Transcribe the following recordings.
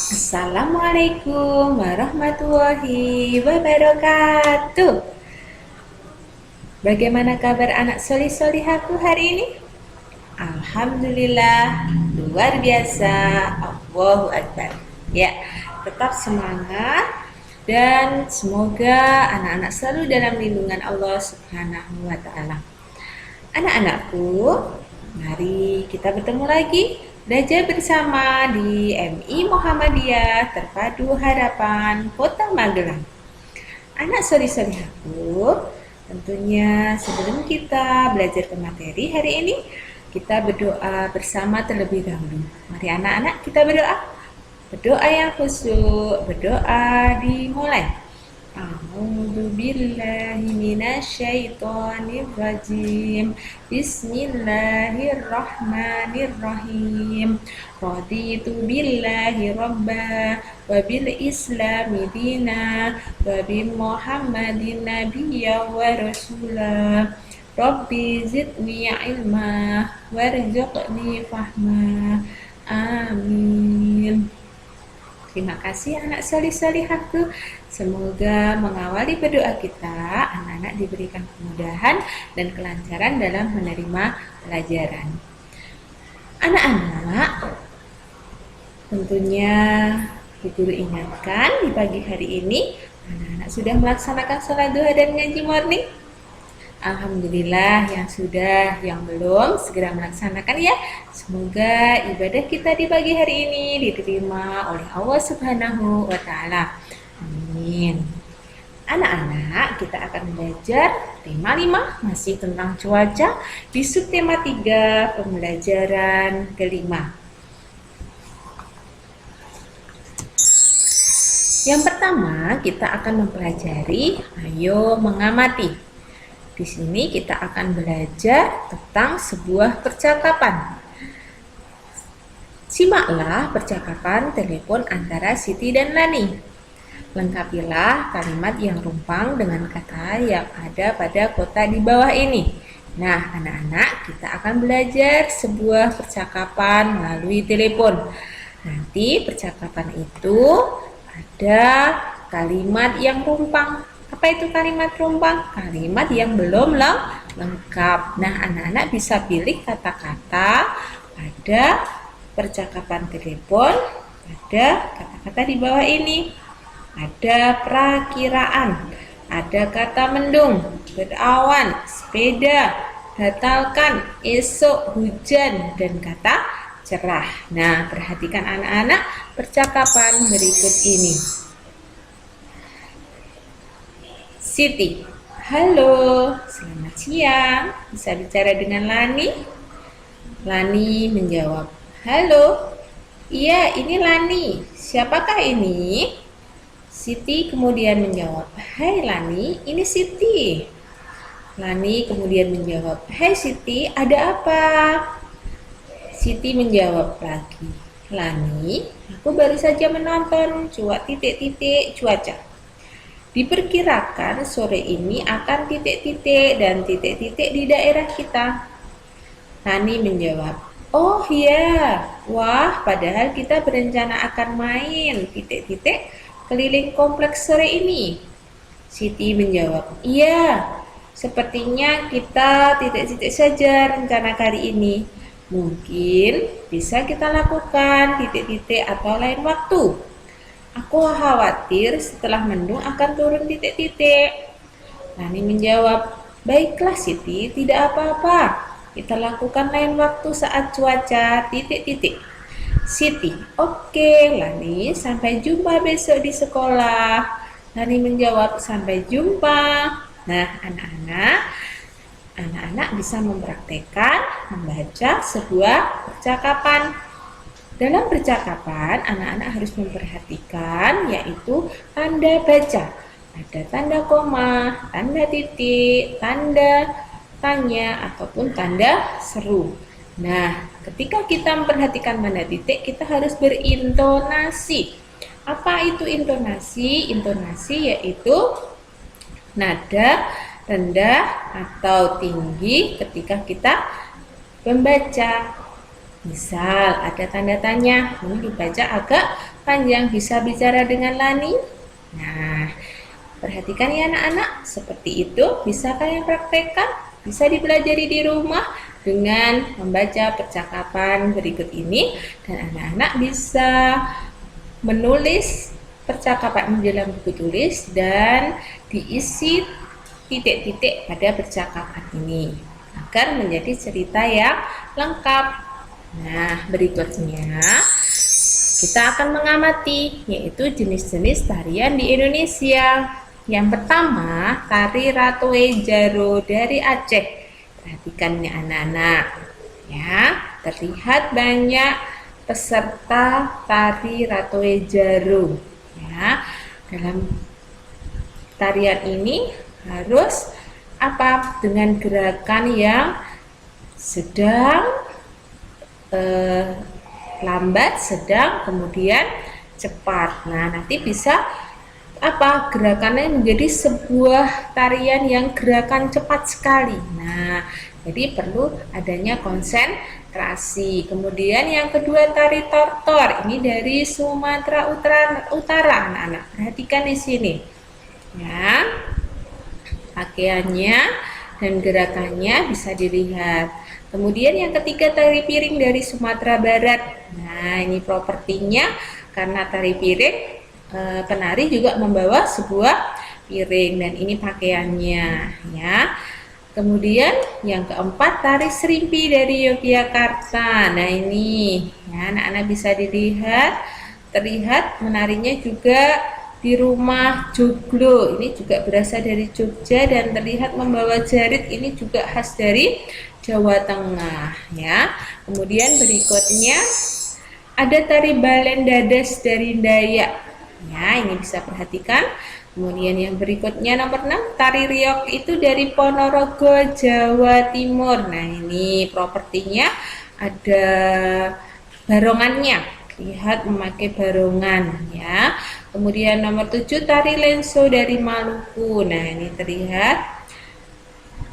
Assalamualaikum warahmatullahi wabarakatuh. Bagaimana kabar anak solih-solihaku hari ini? Alhamdulillah, luar biasa. Allahu Akbar. Ya, tetap semangat dan semoga anak-anak selalu dalam lindungan Allah Subhanahu wa taala. Anak-anakku, mari kita bertemu lagi belajar bersama di MI Muhammadiyah Terpadu Harapan Kota Magelang. Anak sori-sorihaku, tentunya sebelum kita belajar ke materi hari ini, kita berdoa bersama terlebih dahulu. Mari anak-anak kita berdoa. Berdoa yang khusyuk, berdoa dimulai. A'udzu billahi minasyaitonir rajim. Bismillahirrahmanirrahim. Raditu billahi rabba wa bil islami dina wa bi Muhammadin nabiyya wa rasula. Rabbi zidni ilma warzuqni fahma. Amin. Terima kasih anak solih-solihaku. Semoga mengawali berdoa kita, anak-anak diberikan kemudahan dan kelancaran dalam menerima pelajaran. Anak-anak, tentunya Bu Guru ingatkan di pagi hari ini, anak-anak sudah melaksanakan sholat duha dan ngaji morning. Alhamdulillah, yang sudah, yang belum segera melaksanakan ya. Semoga ibadah kita di pagi hari ini diterima oleh Allah Subhanahu wa taala. Amin. Anak-anak, kita akan belajar tema 5 masih tentang cuaca di subtema 3 pembelajaran kelima. Yang pertama, kita akan mempelajari ayo mengamati. Di sini kita akan belajar tentang sebuah percakapan. Simaklah percakapan telepon antara Siti dan Lani. Lengkapilah kalimat yang rumpang dengan kata yang ada pada kota di bawah ini. Nah, anak-anak, kita akan belajar sebuah percakapan melalui telepon. Nanti percakapan itu ada kalimat yang rumpang. Apa itu kalimat rumpang? Kalimat yang belum lengkap. Nah, anak-anak bisa pilih kata-kata pada percakapan telepon, ada kata-kata di bawah ini. Ada perakiraan, ada kata mendung, berawan, sepeda, batalkan, esok, hujan, dan kata cerah. Nah, perhatikan anak-anak percakapan berikut ini. Siti, halo, selamat siang. Bisa bicara dengan Lani? Lani menjawab, halo, iya ini Lani. Siapakah ini? Siti kemudian menjawab, hai Lani, ini Siti. Lani kemudian menjawab, hai Siti, ada apa? Siti menjawab lagi, Lani, aku baru saja menonton cuaca. Diperkirakan sore ini akan titik-titik dan titik-titik di daerah kita. Lani menjawab, oh iya, wah padahal kita berencana akan main titik-titik keliling kompleks sore ini. Siti menjawab, iya, sepertinya kita titik-titik saja rencana kali ini. Mungkin bisa kita lakukan titik-titik atau lain waktu. Aku khawatir setelah mendung akan turun titik-titik. Lani menjawab, baiklah Siti, tidak apa-apa. Kita lakukan lain waktu saat cuaca titik-titik. Siti, oke Lani, sampai jumpa besok di sekolah. Lani menjawab, sampai jumpa. Nah, anak-anak bisa mempraktekkan membaca sebuah percakapan. Dalam percakapan, anak-anak harus memperhatikan yaitu tanda baca. Ada tanda koma, tanda titik, tanda tanya, ataupun tanda seru. Nah, ketika kita memperhatikan tanda titik, kita harus berintonasi. Apa itu intonasi? Intonasi yaitu nada rendah atau tinggi ketika kita membaca. Misal ada tanda tanya, ini dibaca agak panjang, bisa bicara dengan Lani. Nah, perhatikan ya anak-anak, seperti itu bisa kalian praktekkan, bisa dipelajari di rumah dengan membaca percakapan berikut ini, dan anak-anak bisa menulis percakapan di dalam buku tulis dan diisi titik-titik pada percakapan ini agar menjadi cerita yang lengkap. Nah, berikutnya kita akan mengamati yaitu jenis-jenis tarian di Indonesia. Yang pertama, tari Ratue Jaro dari Aceh. Perhatikan nih anak-anak. Ya, terlihat banyak peserta tari Ratue Jaro. Ya, dalam tarian ini harus dengan gerakan yang sedang, lambat, sedang, kemudian cepat. Nah, nanti bisa gerakannya menjadi sebuah tarian yang gerakan cepat sekali. Nah, jadi perlu adanya konsentrasi. Kemudian yang kedua, tari tortor. Ini dari Sumatera Utara, anak-anak. Perhatikan di sini. Ya. Pakaiannya dan gerakannya bisa dilihat. Kemudian yang ketiga, tari piring dari Sumatera Barat. Nah, ini propertinya karena tari piring, penari juga membawa sebuah piring dan ini pakaiannya ya. Kemudian yang keempat, tari serimpi dari Yogyakarta. Nah, ini ya anak-anak bisa dilihat, terlihat menarinya juga di rumah joglo. Ini juga berasal dari Jogja dan terlihat membawa jarit. Ini juga khas dari Jawa Tengah ya. Kemudian berikutnya ada tari balen dadas dari Dayak. Ya, ini bisa perhatikan. Kemudian yang berikutnya nomor 6, tari riok itu dari Ponorogo, Jawa Timur. Nah, ini propertinya ada barongannya. Lihat memakai barongan ya. Kemudian nomor 7, tari lenso dari Maluku. Nah, ini terlihat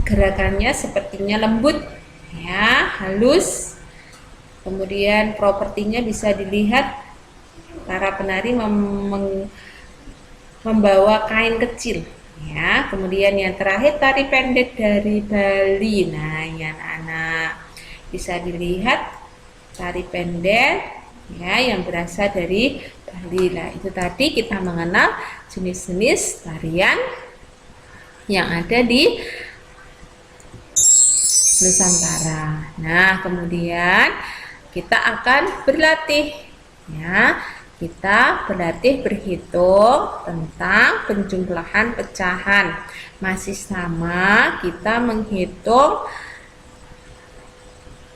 gerakannya sepertinya lembut ya, halus. Kemudian propertinya bisa dilihat para penari membawa kain kecil ya. Kemudian yang terakhir, tari pendek dari Bali. Nah, ya anak-anak bisa dilihat tari pendek ya yang berasal dari Bali. Nah, itu tadi kita mengenal jenis-jenis tarian yang ada di Nusantara. Nah, kemudian kita akan berlatih ya. Kita berlatih berhitung tentang penjumlahan pecahan. Masih sama, kita menghitung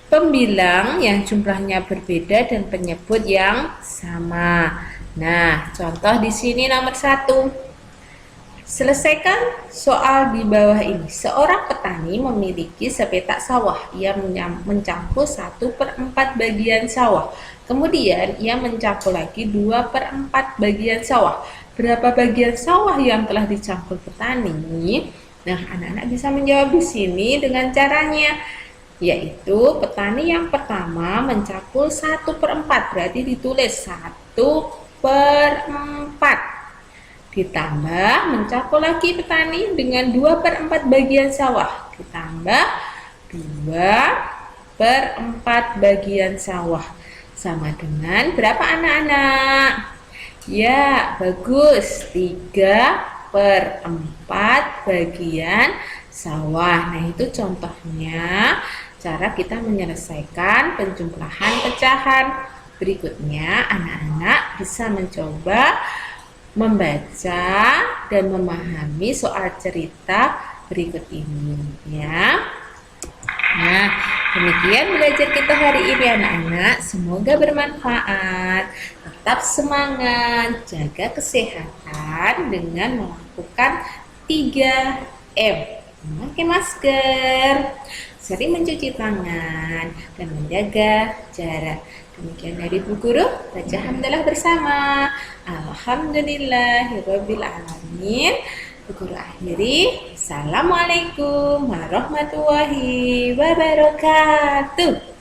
pembilang yang jumlahnya berbeda dan penyebut yang sama. Nah, contoh di sini nomor 1. Selesaikan soal di bawah ini. Seorang petani memiliki sepetak sawah. Ia mencangkul 1/4 bagian sawah. Kemudian ia mencangkul lagi 2/4 bagian sawah. Berapa bagian sawah yang telah dicangkul petani? Nah, anak-anak bisa menjawab di sini dengan caranya, yaitu petani yang pertama mencangkul 1/4, berarti ditulis 1/4. Ditambah mencangkul lagi petani dengan 2/4 bagian sawah, ditambah 2/4 bagian sawah, sama dengan berapa anak-anak? Ya, bagus, 3/4 bagian sawah. Nah, itu contohnya cara kita menyelesaikan penjumlahan pecahan. Berikutnya, anak-anak bisa mencoba membaca dan memahami soal cerita berikut ini ya. Nah, demikian belajar kita hari ini anak-anak. Semoga bermanfaat. Tetap semangat, jaga kesehatan dengan melakukan 3M. Memakai masker, sering mencuci tangan, dan menjaga jarak. Demikian dari Bu Guru, baca hamdalah bersama. Alhamdulillahirabbil alamin. Bu Guru akhiri. Assalamualaikum warahmatullahi wabarakatuh.